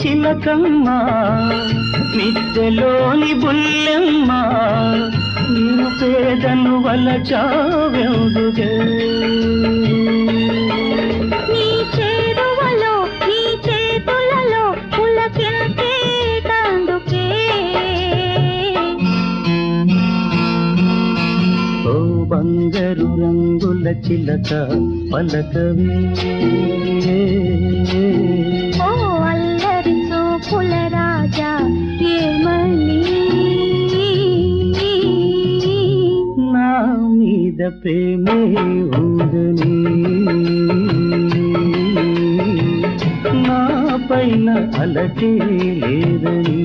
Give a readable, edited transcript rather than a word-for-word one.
చిలకమ్మ మిద్దెలోని బుల్లెమ్మ నేను పేదను వలచావెందుకే నీ చేరువలో నీ చేతులలో పులకింతే తందుకే ఓ బంగారు రంగుల చిలక పలకవే ఓ అల్లరి చూపుల రాజా ఏమని నా మీద ప్రేమే ఉందని నా పైన అలకే లేదని